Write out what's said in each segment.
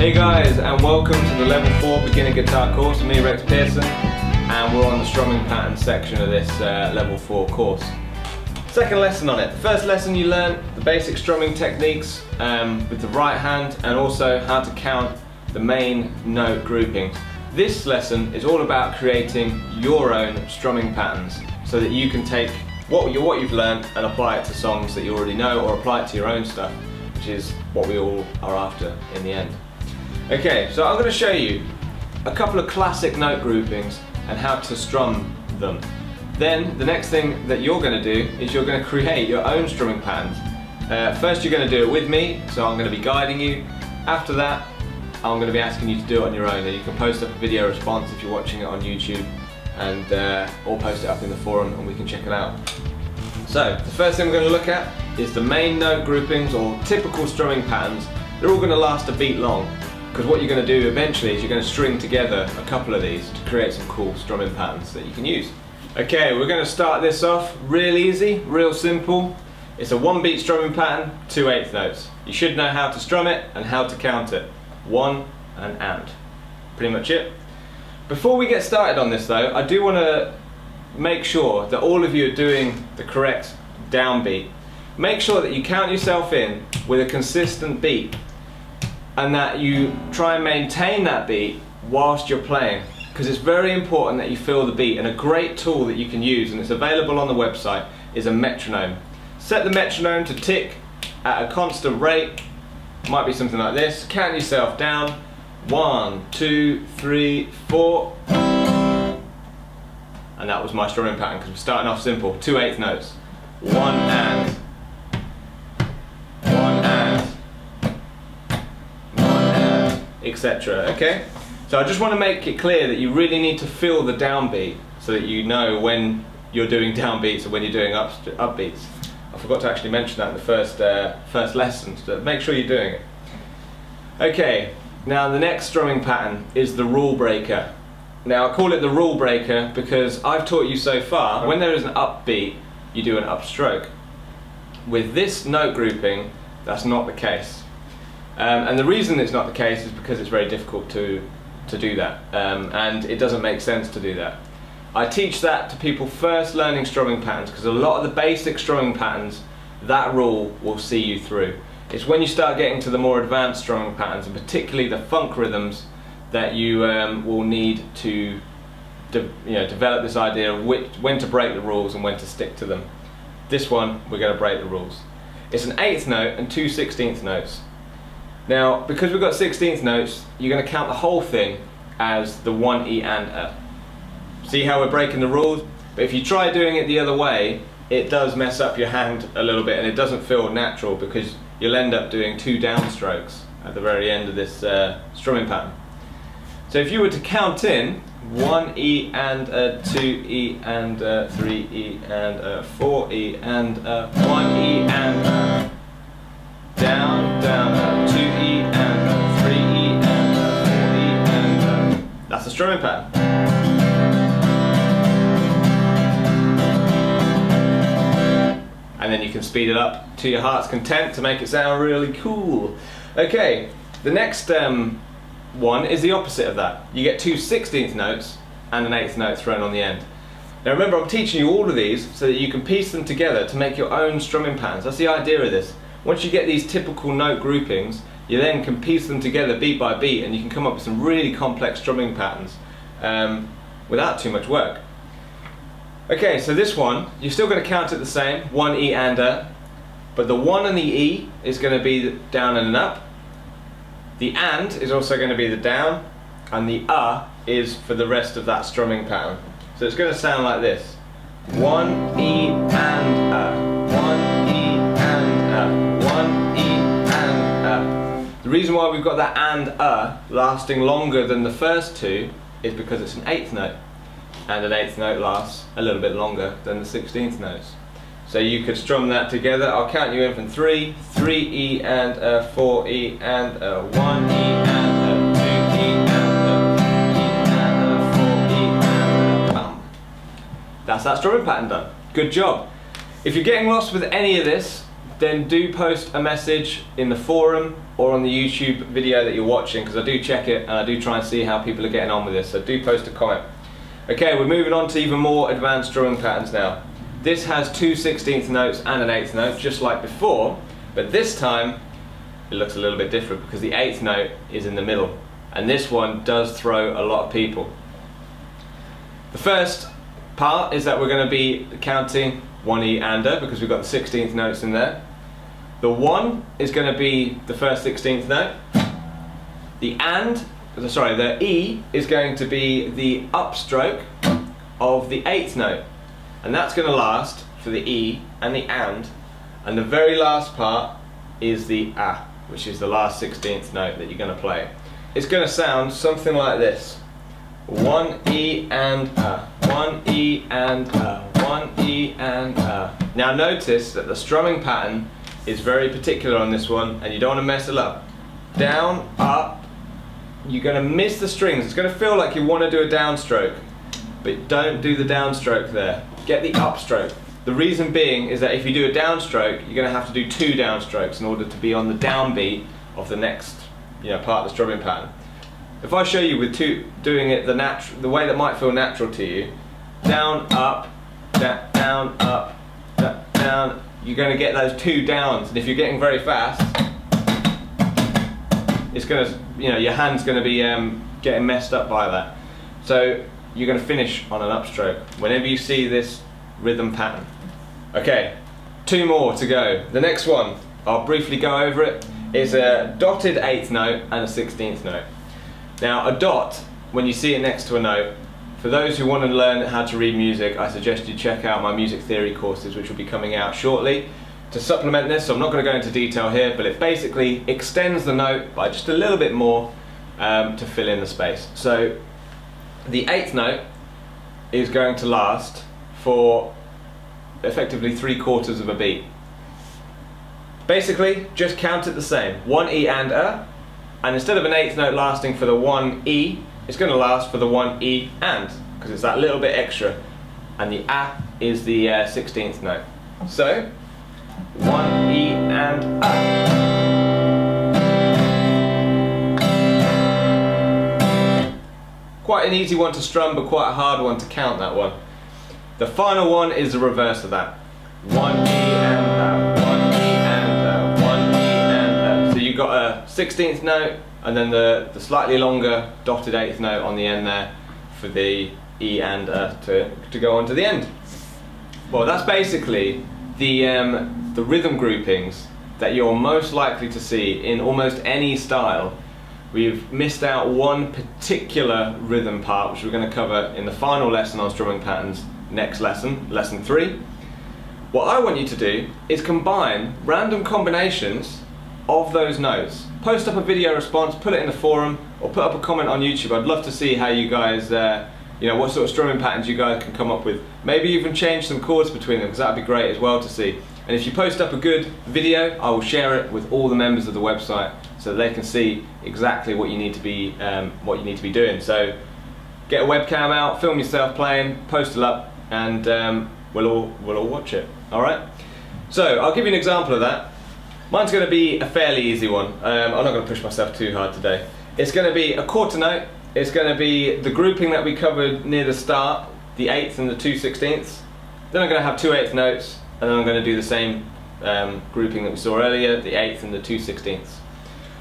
Hey guys, and welcome to the Level 4 Beginner Guitar course with me, Pearson, and we're on the strumming pattern section of this Level 4 course. Second lesson on it. The first lesson you learned the basic strumming techniques with the right hand, and also how to count the main note groupings. This lesson is all about creating your own strumming patterns so that you can take what you've learned and apply it to songs that you already know, or apply it to your own stuff, which is what we all are after in the end. Okay, so I'm going to show you a couple of classic note groupings and how to strum them. Then the next thing that you're going to do is you're going to create your own strumming patterns. First you're going to do it with me, so I'm going to be guiding you. After that I'm going to be asking you to do it on your own, and you can post up a video response if you're watching it on YouTube, and or post it up in the forum and we can check it out. So the first thing we're going to look at is the main note groupings, or typical strumming patterns. They're all going to last a beat long, because what you're going to do eventually is you're going to string together a couple of these to create some cool strumming patterns that you can use. Okay, we're going to start this off real easy, real simple. It's a 1-beat strumming pattern, 2/8 notes. You should know how to strum it and how to count it. 1 and. Pretty much it. Before we get started on this though, I do want to make sure that all of you are doing the correct downbeat. Make sure that you count yourself in with a consistent beat, and that you try and maintain that beat whilst you're playing, because it's very important that you feel the beat. And a great tool that you can use, and it's available on the website, is a metronome. Set the metronome to tick at a constant rate. Might be something like this. Count yourself down. 1, 2, 3, 4. And that was my strumming pattern, because we're starting off simple. 2/8 notes. 1 and. Etc. Okay? So I just want to make it clear that you really need to feel the downbeat so that you know when you're doing downbeats and when you're doing upbeats. I forgot to actually mention that in the first lesson, so make sure you're doing it. Okay, now the next strumming pattern is the rule breaker. Now I call it the rule breaker because I've taught you so far, when there is an upbeat, you do an upstroke. With this note grouping, that's not the case. And the reason it's not the case is because it's very difficult to do that, and it doesn't make sense to do that. I teach that to people first learning strumming patterns, because a lot of the basic strumming patterns, that rule will see you through. It's when you start getting to the more advanced strumming patterns, and particularly the funk rhythms, that you will need to develop this idea of when to break the rules and when to stick to them. This one, we're going to break the rules. It's an 8th note and 2 16th notes. Now, because we've got 16th notes, you're going to count the whole thing as the 1 E and A. See how we're breaking the rules? But if you try doing it the other way, it does mess up your hand a little bit, and it doesn't feel natural, because you'll end up doing 2 downstrokes at the very end of this strumming pattern. So if you were to count in 1 E and A, 2 E and A, 3 E and A, 4 E and A, 1 E and A, down, down, up, 2 E and A, 3 E and A, 4 E and A. That's the strumming pattern. And then you can speed it up to your heart's content to make it sound really cool. Okay, the next one is the opposite of that. You get 2 16th notes and an 8th note thrown on the end. Now remember, I'm teaching you all of these so that you can piece them together to make your own strumming patterns. That's the idea of this. Once you get these typical note groupings, you then can piece them together beat by beat, and you can come up with some really complex strumming patterns without too much work. Okay, so this one, you're still going to count it the same, 1 E and A, but the 1 and the E is going to be the down and an up. The and is also going to be the down, and the is for the rest of that strumming pattern. So it's going to sound like this. 1 E and A. 1 E and A. 1 E and A. The reason why we've got that and lasting longer than the first 2 is because it's an 8th note, and an 8th note lasts a little bit longer than the 16th notes. So you could strum that together. I'll count you in from 3, 3 E and A, 4 E and A, 1 E and A, 2 E and A, 3 E and A, 4 E and A, bam. That's that strumming pattern done. Good job. If you're getting lost with any of this, then do post a message in the forum or on the YouTube video that you're watching, because I do check it and I do try and see how people are getting on with this, so do post a comment. Okay, we're moving on to even more advanced strumming patterns now. This has 2 16th notes and an 8th note, just like before, but this time it looks a little bit different because the 8th note is in the middle, and this one does throw a lot of people. The first part is that we're going to be counting 1 E and A, because we've got the 16th notes in there. The 1 is going to be the first 16th note. The E is going to be the upstroke of the 8th note, and that's going to last for the E and the and the very last part is the A, which is the last 16th note that you're going to play. It's going to sound something like this: 1 E and A, 1 E and A, 1 E and A. Now notice that the strumming pattern is very particular on this one, and you don't want to mess it up. Down, up, you're going to miss the strings. It's going to feel like you want to do a downstroke, but don't do the downstroke there. Get the upstroke. The reason being is that if you do a downstroke, you're going to have to do 2 downstrokes in order to be on the downbeat of the next, part of the strumming pattern. If I show you with 2 doing it the way that might feel natural to you, down, up, down, up, down, you're going to get those 2 downs, and if you're getting very fast, it's going to, your hand's going to be getting messed up by that. So you're going to finish on an upstroke whenever you see this rhythm pattern. Okay, 2 more to go. The next one, I'll briefly go over it, is a dotted 8th note and a 16th note. Now a dot, when you see it next to a note, for those who want to learn how to read music, I suggest you check out my music theory courses, which will be coming out shortly to supplement this. So I'm not going to go into detail here, but it basically extends the note by just a little bit more to fill in the space. So the 8th note is going to last for effectively 3/4 of a beat. Basically, just count it the same: 1 E and A, and instead of an 8th note lasting for the 1 E, it's going to last for the 1 E and, because it's that little bit extra, and the A is the 16th note. So 1 E and A. Quite an easy one to strum, but quite a hard one to count, that one. The final one is the reverse of that: 1 E and A, 1 E and A, 1 E and A. So you've got a 16th note, and then the slightly longer dotted 8th note on the end there for the E and A to go on to the end. Well, that's basically the rhythm groupings that you're most likely to see in almost any style. We've missed out one particular rhythm part, which we're going to cover in the final lesson on strumming patterns next lesson, lesson 3. What I want you to do is combine random combinations of those notes. Post up a video response, put it in the forum, or put up a comment on YouTube. I'd love to see how you guys, what sort of strumming patterns you guys can come up with. Maybe even change some chords between them, because that would be great as well to see. And if you post up a good video, I will share it with all the members of the website so they can see exactly what you need to be doing. So get a webcam out, film yourself playing, post it up, and we'll all watch it. All right. So I'll give you an example of that. Mine's going to be a fairly easy one. I'm not going to push myself too hard today. It's going to be a quarter note. It's going to be the grouping that we covered near the start, the 8th and the 2 16ths. Then I'm going to have 2 8th notes, and then I'm going to do the same grouping that we saw earlier, the 8th and the 2 16ths.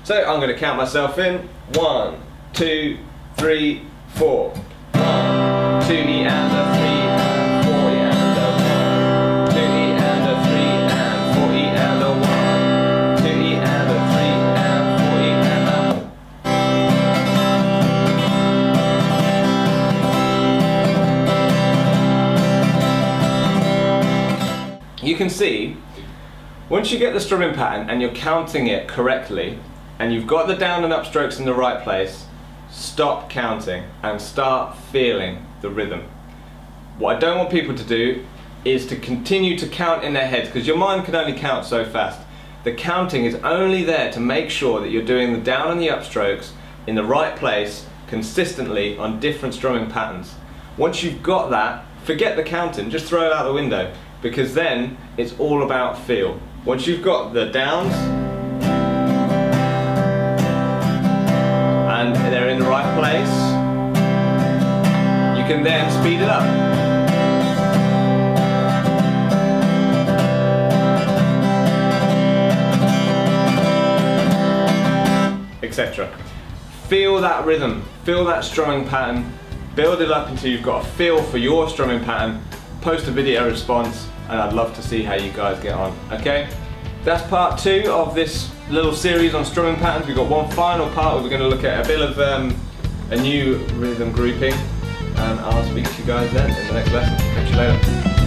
So I'm going to count myself in: 1, 2, 3, 4. 1, 2 E and a 3 and 4 E and a 1. 2 E and a 3 and 4 E and a 1. 2 E and a 3 and 4 E and a. You can see, once you get the strumming pattern and you're counting it correctly, and you've got the down and up strokes in the right place, stop counting and start feeling the rhythm. What I don't want people to do is to continue to count in their heads, because your mind can only count so fast. The counting is only there to make sure that you're doing the down and the up strokes in the right place consistently on different strumming patterns. Once you've got that, forget the counting, just throw it out the window, because then it's all about feel. Once you've got the downs and they're in the right place, you can then speed it up. Etc. Feel that rhythm, feel that strumming pattern, build it up until you've got a feel for your strumming pattern, post a video response, and I'd love to see how you guys get on, okay? That's part 2 of this little series on strumming patterns. We've got one final part where we're going to look at a bit of a new rhythm grouping, and I'll speak to you guys then in the next lesson. Catch you later.